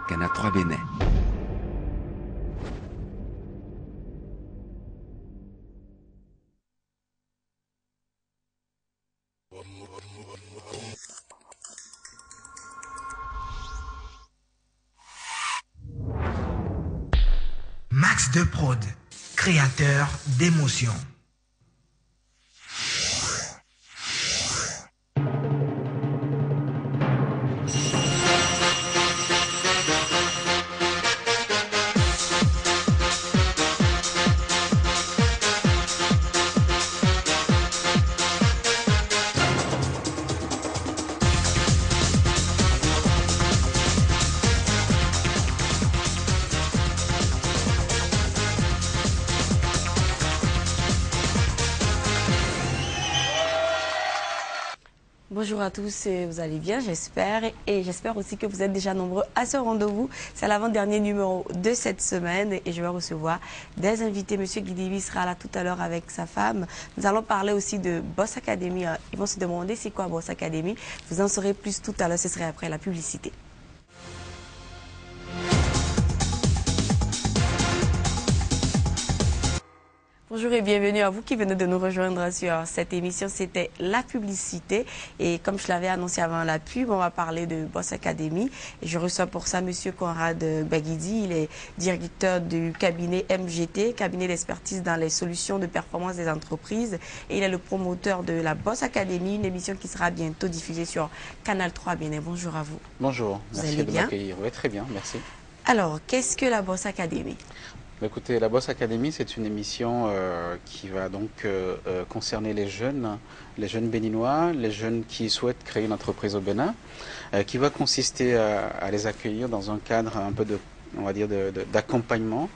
Canal 3 Bénin. Max de Prod, créateur d'émotions. Bonjour à tous, vous allez bien, j'espère. Et j'espère aussi que vous êtes déjà nombreux à ce rendez-vous. C'est l'avant-dernier numéro de cette semaine et je vais recevoir des invités. Monsieur Guidibi sera là tout à l'heure avec sa femme. Nous allons parler aussi de Boss Academy. Ils vont se demander c'est quoi Boss Academy. Vous en saurez plus tout à l'heure, ce serait après la publicité. Bonjour et bienvenue à vous qui venez de nous rejoindre sur cette émission. C'était la publicité et comme je l'avais annoncé avant la pub, on va parler de Boss Academy. Et je reçois pour ça Monsieur Conrad Baguidi. Il est directeur du cabinet MGT, cabinet d'expertise dans les solutions de performance des entreprises. Et il est le promoteur de la Boss Academy, une émission qui sera bientôt diffusée sur Canal 3 Bénin. Bonjour à vous. Bonjour, Vous merci allez de bien? m'accueillir. Oui, très bien, merci. Alors, qu'est-ce que la Boss Academy? Écoutez, la Boss Academy, c'est une émission qui va donc concerner les jeunes béninois, les jeunes qui souhaitent créer une entreprise au Bénin, qui va consister à les accueillir dans un cadre un peu de, on va dire, d'accompagnement,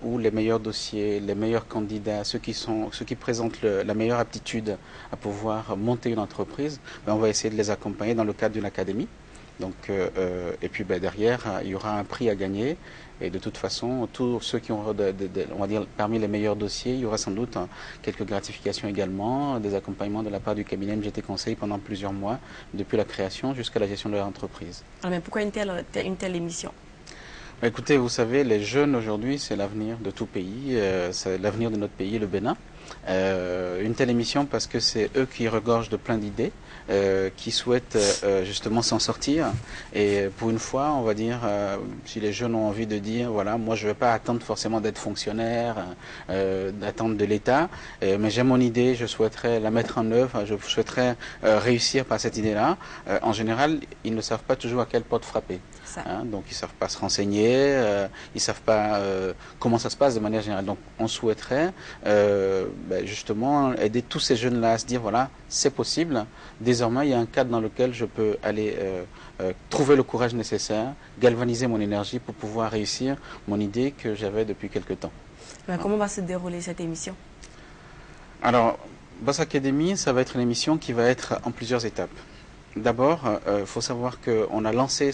où les meilleurs dossiers, les meilleurs candidats, ceux qui présentent la meilleure aptitude à pouvoir monter une entreprise, on va essayer de les accompagner dans le cadre d'une académie. Donc, et puis derrière, il y aura un prix à gagner. Et de toute façon, tous ceux qui ont, on va dire, parmi les meilleurs dossiers, il y aura sans doute quelques gratifications également, des accompagnements de la part du cabinet MGT Conseil pendant plusieurs mois, depuis la création jusqu'à la gestion de leur entreprise. Alors, mais pourquoi une telle émission? Écoutez, vous savez, les jeunes aujourd'hui, c'est l'avenir de tout pays, c'est l'avenir de notre pays, le Bénin. Une telle émission parce que c'est eux qui regorgent de plein d'idées, qui souhaitent justement s'en sortir. Et pour une fois, on va dire, si les jeunes ont envie de dire, voilà, moi je ne vais pas attendre forcément d'être fonctionnaire, d'attendre de l'État, mais j'ai mon idée, je souhaiterais la mettre en œuvre, je souhaiterais réussir par cette idée-là. En général, ils ne savent pas toujours à quelle porte frapper. Donc ils ne savent pas se renseigner, ils ne savent pas comment ça se passe de manière générale. Donc on souhaiterait justement aider tous ces jeunes-là à se dire voilà, c'est possible. Désormais, il y a un cadre dans lequel je peux aller trouver le courage nécessaire, galvaniser mon énergie pour pouvoir réussir mon idée que j'avais depuis quelque temps. Comment va se dérouler cette émission? Alors, Boss Academy, ça va être une émission qui va être en plusieurs étapes. D'abord, il faut savoir qu'on a lancé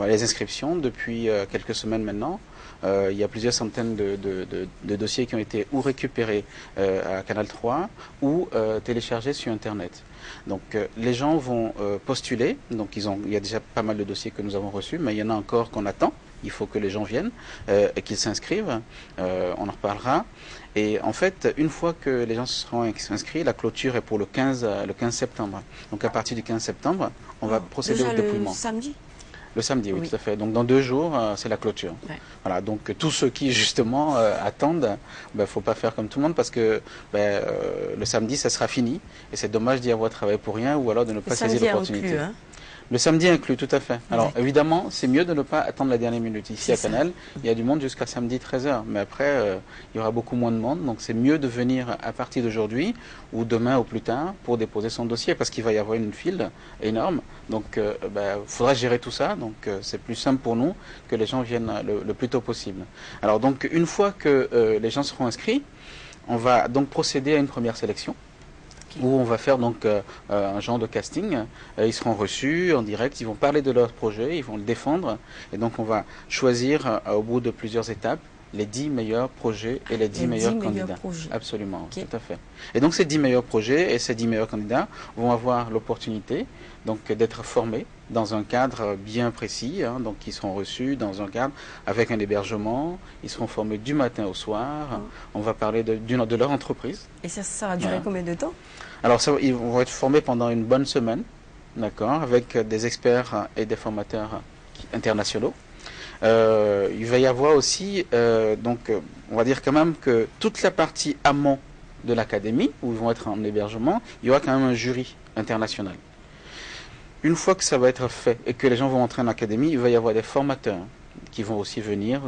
les inscriptions depuis quelques semaines maintenant. Il y a plusieurs centaines de dossiers qui ont été ou récupérés à Canal 3 ou téléchargés sur Internet. Donc les gens vont postuler. Donc il y a déjà pas mal de dossiers que nous avons reçus, mais il y en a encore qu'on attend. Il faut que les gens viennent et qu'ils s'inscrivent. On en reparlera. Et en fait, une fois que les gens seront inscrits, la clôture est pour le 15 septembre. Donc à partir du 15 septembre, on va procéder au dépouillement. Le samedi? Le samedi, oui, tout à fait. Donc dans 2 jours, c'est la clôture. Ouais. Voilà, donc tous ceux qui justement attendent, il ne faut pas faire comme tout le monde parce que le samedi, ça sera fini. Et c'est dommage d'y avoir travaillé pour rien ou alors de ne pas saisir l'opportunité. Le samedi inclus, tout à fait. Alors évidemment, c'est mieux de ne pas attendre la dernière minute. Ici à Canal, il y a du monde jusqu'à samedi 13h. Mais après, il y aura beaucoup moins de monde. Donc c'est mieux de venir à partir d'aujourd'hui ou demain ou plus tard pour déposer son dossier parce qu'il va y avoir une file énorme. Donc il faudra gérer tout ça. Donc c'est plus simple pour nous que les gens viennent le plus tôt possible. Alors donc une fois que les gens seront inscrits, on va donc procéder à une première sélection. Où on va faire donc un genre de casting. Ils seront reçus en direct, ils vont parler de leur projet, ils vont le défendre. Et donc on va choisir au bout de plusieurs étapes les 10 meilleurs projets et les 10 meilleurs candidats. Projets. Absolument, Okay. tout à fait. Et donc ces 10 meilleurs projets et ces 10 meilleurs candidats vont avoir l'opportunité donc d'être formés dans un cadre bien précis, hein, donc ils seront reçus dans un cadre avec un hébergement, ils seront formés du matin au soir, on va parler de leur entreprise. Et ça va durer combien de temps? Alors ils vont être formés pendant une bonne semaine, d'accord, avec des experts et des formateurs internationaux. Il va y avoir aussi, on va dire quand même que toute la partie amont de l'académie, où ils vont être en hébergement, il y aura quand même un jury international. Une fois que ça va être fait et que les gens vont entrer en académie, il va y avoir des formateurs qui vont aussi venir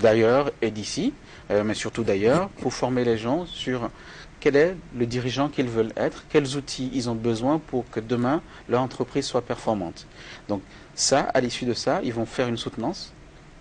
d'ailleurs et d'ici, mais surtout d'ailleurs, pour former les gens sur quel est le dirigeant qu'ils veulent être, quels outils ils ont besoin pour que demain leur entreprise soit performante. Donc ça, à l'issue de ça, ils vont faire une soutenance.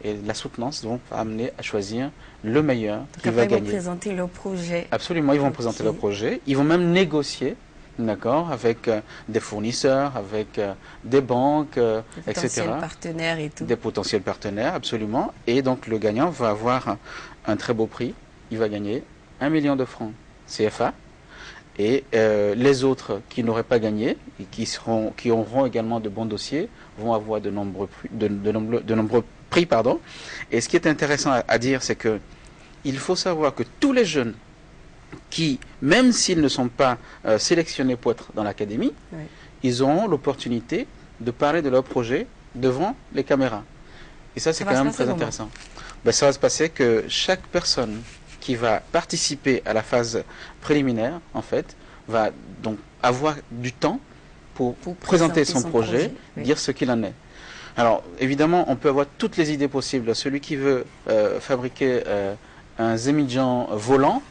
Et la soutenance va amener à choisir le meilleur qui va gagner. Ils vont présenter leur projet. Absolument, ils vont présenter leur projet. Ils vont même négocier, d'accord, avec des fournisseurs, avec des banques, etc. Des potentiels partenaires et tout. Des potentiels partenaires, absolument. Et donc le gagnant va avoir un très beau prix. Il va gagner 1 million de francs CFA. Et les autres qui n'auraient pas gagné et qui auront également de bons dossiers vont avoir de nombreux prix, pardon. Et ce qui est intéressant à dire, c'est que il faut savoir que tous les jeunes qui, même s'ils ne sont pas sélectionnés pour être dans l'académie, ils auront l'opportunité de parler de leur projet devant les caméras. Et ça, c'est quand même très intéressant. Ben, ça va se passer que chaque personne qui va participer à la phase préliminaire, en fait, va donc avoir du temps pour présenter son projet, dire ce qu'il en est. Alors, évidemment, on peut avoir toutes les idées possibles. Celui qui veut fabriquer un Zemidjan volant,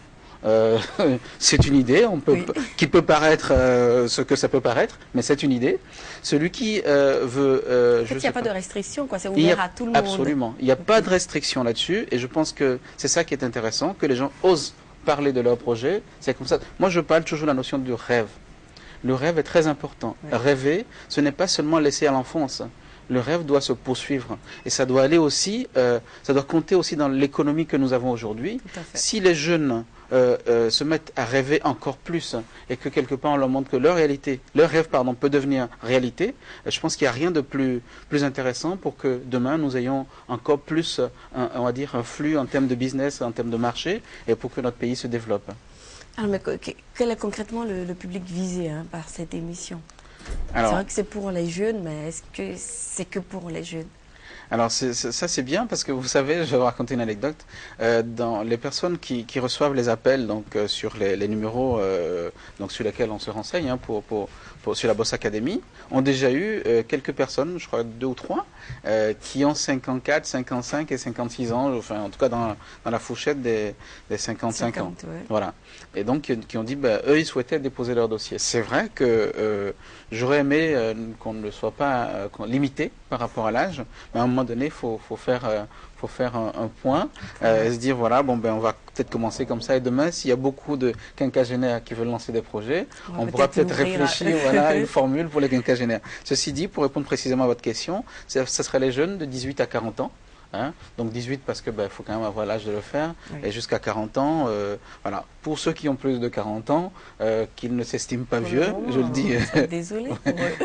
c'est une idée, qui peut paraître ce que ça peut paraître, mais c'est une idée. Celui qui veut... en fait, il n'y a pas de restriction, quoi. C'est ouvert à tout le monde. Absolument. Il n'y a pas de restriction là-dessus, et je pense que c'est ça qui est intéressant, que les gens osent parler de leur projet. C'est comme ça. Moi, je parle toujours de la notion du rêve. Le rêve est très important. Rêver, ce n'est pas seulement laisser à l'enfance. Le rêve doit se poursuivre. Et ça doit aller aussi, ça doit compter aussi dans l'économie que nous avons aujourd'hui. Si les jeunes se mettent à rêver encore plus et que quelque part on leur montre que leur rêve peut devenir réalité, je pense qu'il n'y a rien de plus intéressant pour que demain nous ayons encore plus, on va dire, un flux en termes de business, en termes de marché, et pour que notre pays se développe. Alors, mais quel est concrètement le public visé par cette émission? C'est vrai que c'est pour les jeunes, mais est-ce que c'est que pour les jeunes? Alors ça c'est bien parce que vous savez, je vais vous raconter une anecdote. Dans les personnes qui reçoivent les appels donc sur les numéros donc sur lesquels on se renseigne hein, sur la Boss Academy, ont déjà eu quelques personnes, je crois 2 ou 3, qui ont 54, 55 et 56 ans, enfin en tout cas dans la fourchette des 55 ans. Ouais. Voilà. Et donc qui ont dit, eux ils souhaitaient déposer leur dossier. C'est vrai que j'aurais aimé qu'on ne soit pas limité par rapport à l'âge, mais à un moment donné, il faut faire un point et se dire, voilà, on va peut-être commencer comme ça, et demain, s'il y a beaucoup de quinquagénaires qui veulent lancer des projets, on pourra peut-être réfléchir à une formule pour les quinquagénaires. Ceci dit, pour répondre précisément à votre question, ce serait les jeunes de 18 à 40 ans. Hein, donc 18 parce que faut quand même avoir l'âge de le faire, et jusqu'à 40 ans, voilà. Pour ceux qui ont plus de 40 ans, qu'ils ne s'estiment pas vieux, je le dis. Désolé.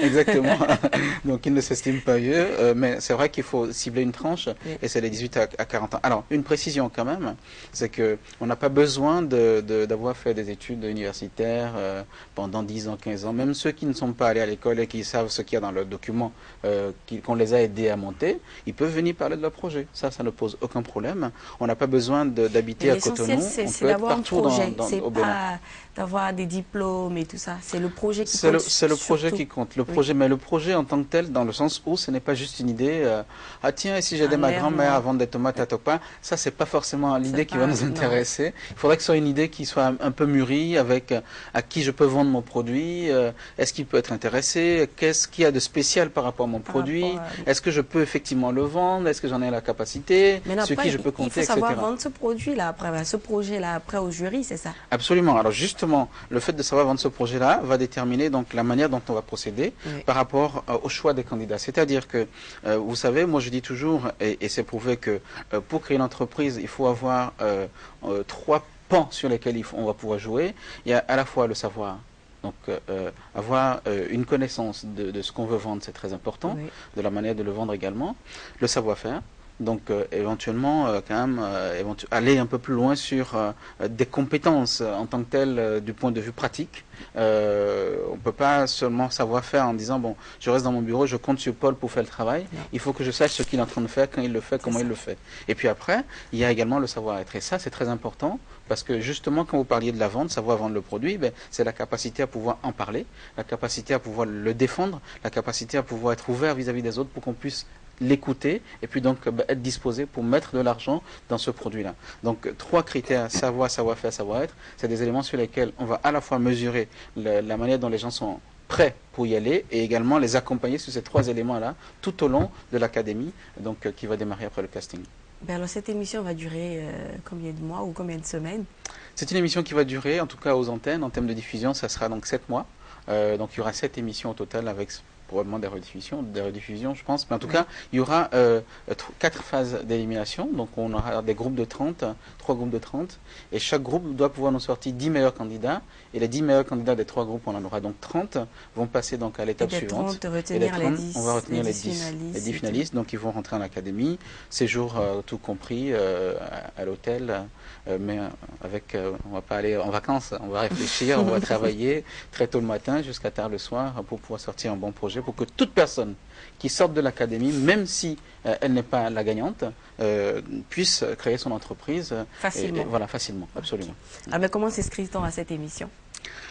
Exactement. Donc ils ne s'estiment pas vieux, mais c'est vrai qu'il faut cibler une tranche, et c'est les 18 à 40 ans. Alors, une précision quand même, c'est que on n'a pas besoin d'avoir fait des études universitaires pendant 10 ans, 15 ans. Même ceux qui ne sont pas allés à l'école et qui savent ce qu'il y a dans le document, qu'on les a aidés à monter, ils peuvent venir parler de leur projet. Ça ne pose aucun problème. On n'a pas besoin d'habiter à Cotonou. L'essentiel, c'est d'avoir un projet. C'est pas d'avoir des diplômes et tout ça. C'est le projet qui compte. C'est le projet qui compte. Le projet, mais le projet en tant que tel, dans le sens où ce n'est pas juste une idée. Ah tiens, et si j'aidais ma grand-mère à vendre des tomates à Topa, ça c'est pas forcément l'idée qui va nous intéresser. Il faudrait que ce soit une idée qui soit un peu mûrie, avec à qui je peux vendre mon produit. Est-ce qu'il peut être intéressé? Qu'est-ce qu'il y a de spécial par rapport à mon produit? Est-ce que je peux effectivement le vendre? Est-ce que j'en ai la capacité, Mais sur qui je peux compter, etc. Il faut savoir vendre ce produit-là après, ce projet-là après au jury, c'est ça? Absolument. Alors justement, le fait de savoir vendre ce projet-là va déterminer donc la manière dont on va procéder par rapport au choix des candidats. C'est-à-dire que, vous savez, moi je dis toujours, et c'est prouvé que pour créer une entreprise, il faut avoir 3 pans sur lesquels on va pouvoir jouer. Il y a à la fois le savoir. Donc, avoir une connaissance de ce qu'on veut vendre, c'est très important, de la manière de le vendre également. Le savoir-faire. Donc, éventuellement, quand même, aller un peu plus loin sur des compétences en tant que telles du point de vue pratique. On ne peut pas seulement savoir faire en disant, bon, je reste dans mon bureau, je compte sur Paul pour faire le travail. Non. Il faut que je sache ce qu'il est en train de faire, quand il le fait, comment il le fait. Et puis après, il y a également le savoir-être. Et ça, c'est très important parce que justement, quand vous parliez de la vente, savoir vendre le produit, ben, c'est la capacité à pouvoir en parler, la capacité à pouvoir le défendre, la capacité à pouvoir être ouvert vis-à-vis des autres pour qu'on puisse l'écouter et puis donc être disposé pour mettre de l'argent dans ce produit-là. Donc 3 critères, savoir, savoir-faire, savoir-être, c'est des éléments sur lesquels on va à la fois mesurer la manière dont les gens sont prêts pour y aller et également les accompagner sur ces 3 éléments-là tout au long de l'académie donc qui va démarrer après le casting. Ben alors cette émission va durer combien de mois ou combien de semaines? C'est une émission qui va durer, en tout cas aux antennes, en termes de diffusion, ça sera donc 7 mois. Donc il y aura 7 émissions au total avec probablement des rediffusions, je pense. Mais en tout cas, il y aura 4 phases d'élimination. Donc on aura des groupes de 30, 3 groupes de 30. Et chaque groupe doit pouvoir nous sortir 10 meilleurs candidats. Et les 10 meilleurs candidats des 3 groupes, on en aura donc 30, vont passer donc à l'étape suivante. Et les 30, on va retenir les 10 finalistes. Donc ils vont rentrer en académie. Séjour tout compris à l'hôtel. Mais avec, on va pas aller en vacances, on va réfléchir, on va travailler très tôt le matin jusqu'à tard le soir pour pouvoir sortir un bon projet, pour que toute personne qui sorte de l'académie, même si elle n'est pas la gagnante, puisse créer son entreprise. Facilement. Voilà, facilement, absolument. Okay. Ah, mais comment s'inscrit-on à cette émission?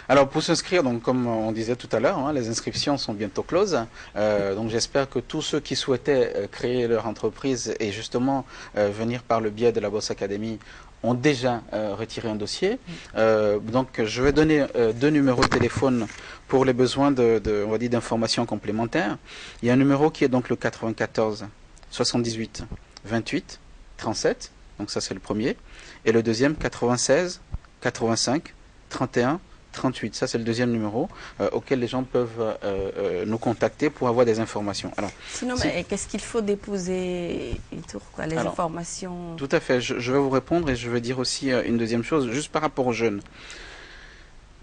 Alors pour s'inscrire, donc comme on disait tout à l'heure, les inscriptions sont bientôt closes. Donc j'espère que tous ceux qui souhaitaient créer leur entreprise et justement venir par le biais de la Boss Academy ont déjà retiré un dossier. Donc je vais donner 2 numéros de téléphone pour les besoins on va dire d'informations complémentaires. Il y a un numéro qui est donc le 94 78 28 37. Donc ça c'est le premier. Et le deuxième 96 85 31 38. Ça, c'est le deuxième numéro auquel les gens peuvent nous contacter pour avoir des informations. Alors, sinon, qu'est-ce qu'il faut déposer et tout, quoi, les informations? Tout à fait. Je vais vous répondre et je vais dire aussi une deuxième chose, juste par rapport aux jeunes.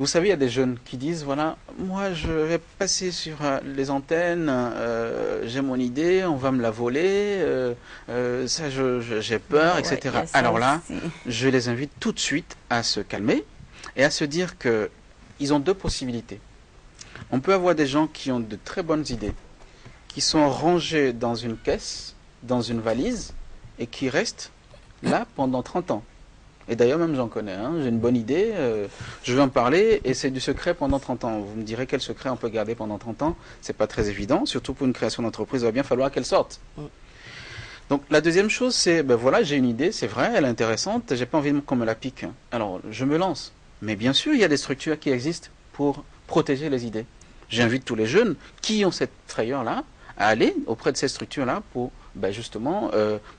Vous savez, il y a des jeunes qui disent, voilà, moi, je vais passer sur les antennes, j'ai mon idée, on va me la voler, ça, j'ai peur, etc. Alors là, je les invite tout de suite à se calmer et à se dire que ils ont 2 possibilités. On peut avoir des gens qui ont de très bonnes idées, qui sont rangés dans une caisse, dans une valise, et qui restent là pendant 30 ans. Et d'ailleurs, même j'en connais, j'ai une bonne idée, je vais en parler, et c'est du secret pendant 30 ans. Vous me direz quel secret on peut garder pendant 30 ans, c'est pas très évident, surtout pour une création d'entreprise, il va bien falloir qu'elle sorte. Donc la deuxième chose, c'est, ben voilà, j'ai une idée, c'est vrai, elle est intéressante, j'ai pas envie qu'on me la pique. Alors, je me lance. Mais bien sûr, il y a des structures qui existent pour protéger les idées. J'invite tous les jeunes qui ont cette frayeur-là à aller auprès de ces structures-là pour, justement,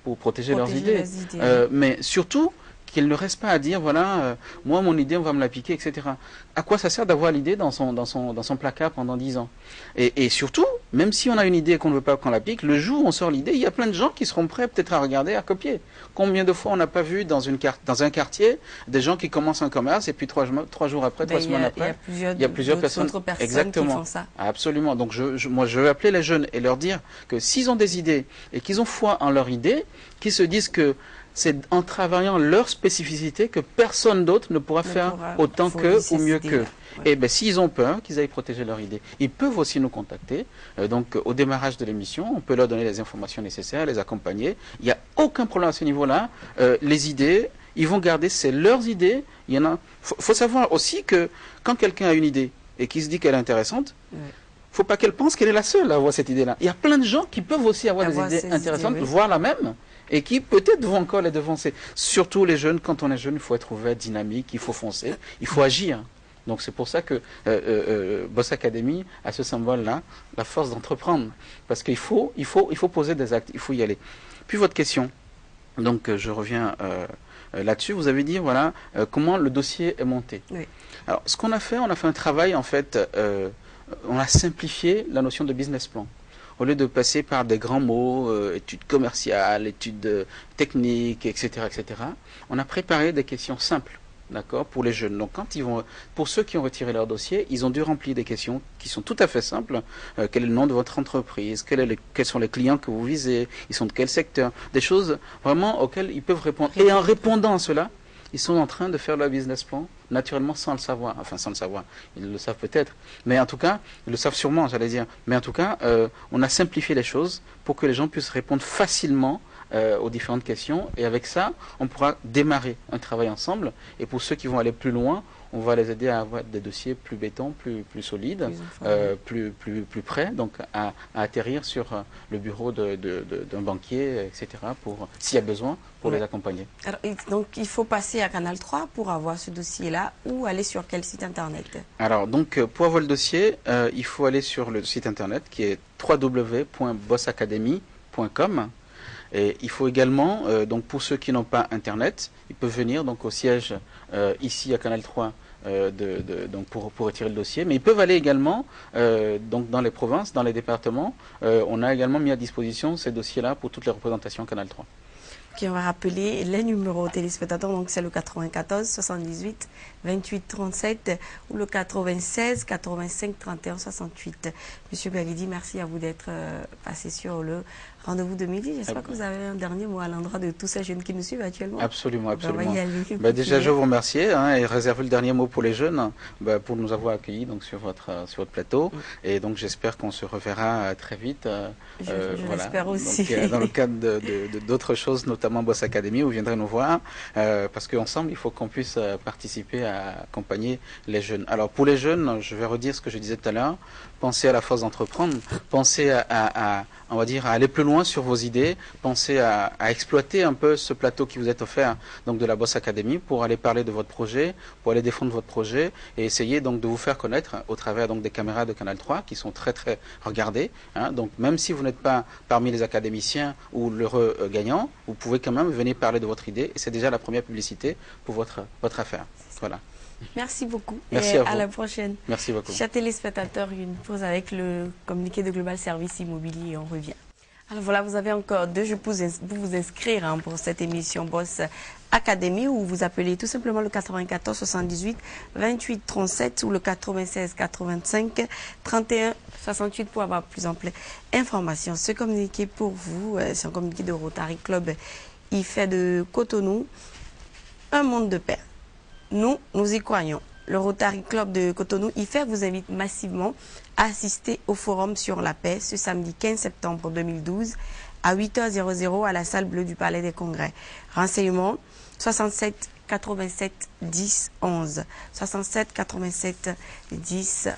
pour protéger leurs idées. Mais surtout, qu'il ne reste pas à dire, voilà, moi, mon idée, on va me la piquer, etc. À quoi ça sert d'avoir l'idée dans son placard pendant 10 ans? Et surtout, même si on a une idée et qu'on ne veut pas qu'on la pique, le jour où on sort l'idée, il y a plein de gens qui seront prêts peut-être à regarder, à copier. Combien de fois on n'a pas vu dans un quartier des gens qui commencent un commerce et puis 3 jours après, 3 semaines après, il y a plusieurs personnes exactement qui font ça. Absolument. Donc moi, je vais appeler les jeunes et leur dire que s'ils ont des idées et qu'ils ont foi en leur idée, qu'ils se disent que c'est en travaillant leur spécificité que personne d'autre ne pourra faire autant qu'eux ou mieux qu'eux. Ouais. Et bien, s'ils ont peur, qu'ils aillent protéger leur idée. Ils peuvent aussi nous contacter. Donc, au démarrage de l'émission, on peut leur donner les informations nécessaires, les accompagner. Il n'y a aucun problème à ce niveau-là. Les idées, ils vont garder, c'est leurs idées. Il y en a. Faut savoir aussi que quand quelqu'un a une idée et qu'il se dit qu'elle est intéressante, faut pas qu'elle pense qu'elle est la seule à avoir cette idée-là. Il y a plein de gens qui peuvent aussi avoir des idées intéressantes, voire la même, et qui peut-être vont encore les devancer. Surtout les jeunes, quand on est jeune, il faut être ouvert, dynamique, il faut foncer, il faut agir. Donc c'est pour ça que Boss Academy a ce symbole-là, la force d'entreprendre. Parce qu'il faut poser des actes, il faut y aller. Puis votre question, donc je reviens là-dessus, vous avez dit, voilà, comment le dossier est monté. Oui. Alors ce qu'on a fait, on a fait un travail, en fait, on a simplifié la notion de business plan. Au lieu de passer par des grands mots, études commerciales, études techniques, etc., etc., on a préparé des questions simples, d'accord, pour les jeunes. Donc, pour ceux qui ont retiré leur dossier, ils ont dû remplir des questions qui sont tout à fait simples. Quel est le nom de votre entreprise? Quels sont les clients que vous visez? Ils sont de quel secteur? Des choses vraiment auxquelles ils peuvent répondre. Et en répondant à cela, ils sont en train de faire leur business plan, naturellement sans le savoir. Enfin, sans le savoir, ils le savent peut-être. Mais en tout cas, ils le savent sûrement, j'allais dire. Mais en tout cas, on a simplifié les choses pour que les gens puissent répondre facilement aux différentes questions. Et avec ça, on pourra démarrer un travail ensemble. Et pour ceux qui vont aller plus loin, on va les aider à avoir des dossiers plus béton, plus solides, plus prêts, donc à atterrir sur le bureau d'un banquier, etc., s'il y a besoin, pour les accompagner. Alors, donc, il faut passer à Canal 3 pour avoir ce dossier-là, ou aller sur quel site internet? Alors, donc, pour avoir le dossier, il faut aller sur le site internet qui est www.bossacademy.com. Et il faut également, donc pour ceux qui n'ont pas internet, ils peuvent venir donc au siège ici à Canal 3 donc pour retirer le dossier. Mais ils peuvent aller également donc dans les provinces, dans les départements. On a également mis à disposition ces dossiers-là pour toutes les représentations Canal 3. Qui on va rappeler les numéros téléspectateurs, donc c'est le 94 78 28 37 ou le 96 85 31 68. Monsieur Belidi, merci à vous d'être passé sur le rendez-vous de midi. J'espère que vous avez un dernier mot à l'endroit de tous ces jeunes qui nous suivent actuellement. Absolument, absolument. Déjà, je vous remercie et réserve le dernier mot pour les jeunes pour nous avoir accueillis donc, sur votre plateau. Et donc, j'espère qu'on se reverra très vite. Je l'espère aussi. Donc, dans le cadre d'autres choses, notamment Boss Academy, vous viendrez nous voir. Parce qu'ensemble, il faut qu'on puisse participer à accompagner les jeunes. Alors, pour les jeunes, je vais redire ce que je disais tout à l'heure. Pensez à la force d'entreprendre. Pensez on va dire, à aller plus loin sur vos idées, pensez à exploiter un peu ce plateau qui vous est offert donc de la Boss Academy pour aller parler de votre projet, pour aller défendre votre projet et essayer donc de vous faire connaître au travers donc des caméras de Canal 3 qui sont très très regardées. Donc même si vous n'êtes pas parmi les académiciens ou l'heureux gagnant, vous pouvez quand même venir parler de votre idée et c'est déjà la première publicité pour votre affaire. Voilà. Merci beaucoup. Merci à la prochaine. Merci beaucoup. Chers téléspectateurs, une pause avec le communiqué de Global Service Immobilier et on revient. Alors voilà, vous avez encore 2 jours pour vous inscrire pour cette émission Boss Academy où vous appelez tout simplement le 94 78 28 37 ou le 96 85 31 68 pour avoir plus ample information. Ce communiqué pour vous, c'est un communiqué de Rotary Club IFE de Cotonou, un monde de paix. Nous y croyons. Le Rotary Club de Cotonou IFE vous invite massivement à assister au forum sur la paix ce samedi 15 septembre 2012 à 8h00 à la salle bleue du Palais des Congrès. Renseignements 67 87 10 11. 67 87 10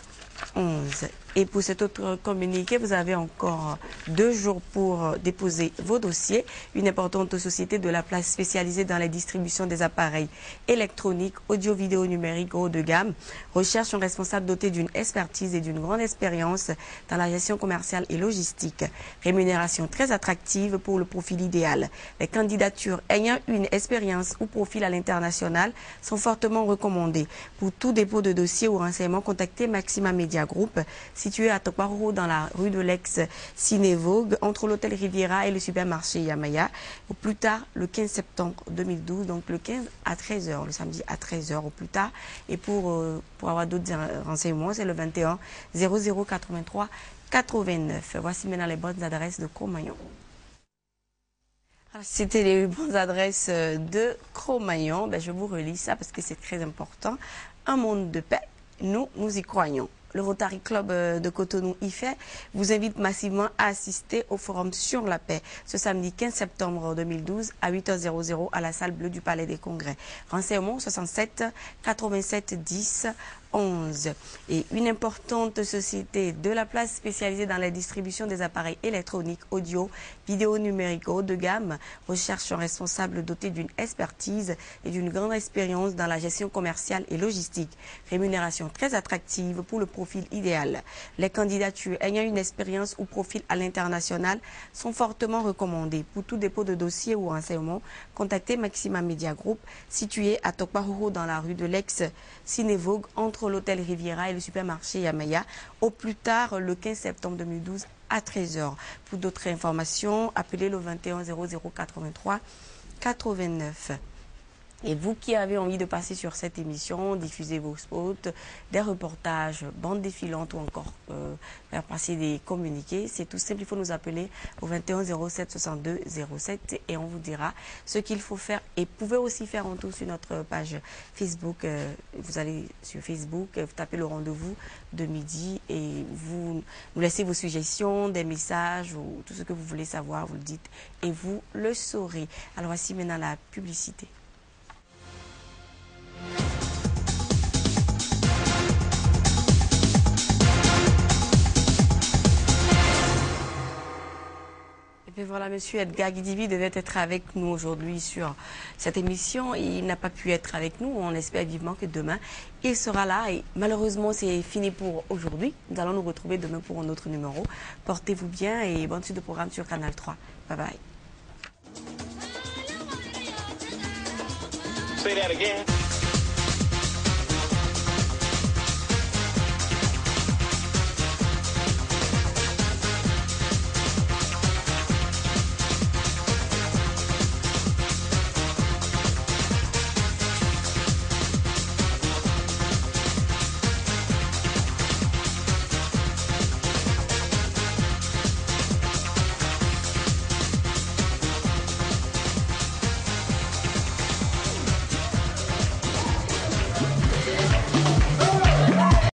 11. Et pour cet autre communiqué, vous avez encore 2 jours pour déposer vos dossiers. Une importante société de la place spécialisée dans la distribution des appareils électroniques, audio-vidéo numérique haut de gamme recherche un responsable doté d'une expertise et d'une grande expérience dans la gestion commerciale et logistique. Rémunération très attractive pour le profil idéal. Les candidatures ayant une expérience ou profil à l'international sont fortement recommandées. Pour tout dépôt de dossier ou renseignement, contactez Maxima Media Group, situé à Tokparo dans la rue de l'ex-Cinévogue, entre l'hôtel Riviera et le supermarché Yamaya, au plus tard le 15 septembre 2012, donc le 15 à 13h, le samedi à 13h au plus tard. Et pour avoir d'autres renseignements, c'est le 21 0083 89. Voici maintenant les bonnes adresses de Cro-Magnon. C'était les bonnes adresses de Cro-Magnon. Je vous relis ça parce que c'est très important. Un monde de paix, nous y croyons. Le Rotary Club de Cotonou IFE vous invite massivement à assister au forum sur la paix ce samedi 15 septembre 2012 à 8h00 à la salle bleue du Palais des Congrès. Renseignements 67 87 10 11. Et une importante société de la place spécialisée dans la distribution des appareils électroniques, audio, vidéo numérique haut de gamme recherche un responsable doté d'une expertise et d'une grande expérience dans la gestion commerciale et logistique. Rémunération très attractive pour le profil idéal. Les candidatures ayant une expérience ou profil à l'international sont fortement recommandées. Pour tout dépôt de dossier ou renseignement, contactez Maxima Media Group, situé à Tokparoro dans la rue de l'ex-Cinévogue entre l'hôtel Riviera et le supermarché Yamaya, au plus tard le 15 septembre 2012 à 13h. Pour d'autres informations, appelez le 21 00 83 89. Et vous qui avez envie de passer sur cette émission, diffuser vos spots, des reportages, bandes défilantes ou encore faire passer des communiqués, c'est tout simple, il faut nous appeler au 21 07 62 07 et on vous dira ce qu'il faut faire. Et vous pouvez aussi faire un tour sur notre page Facebook. Vous allez sur Facebook, vous tapez le rendez-vous de midi et vous nous laissez vos suggestions, des messages ou tout ce que vous voulez savoir, vous le dites et vous le saurez. Alors voici maintenant la publicité. Et voilà, monsieur Edgar Guidivi devait être avec nous aujourd'hui sur cette émission. Il n'a pas pu être avec nous. On espère vivement que demain, il sera là. Et malheureusement, c'est fini pour aujourd'hui. Nous allons nous retrouver demain pour un autre numéro. Portez-vous bien et bonne suite de programme sur Canal 3. Bye bye. Say that again.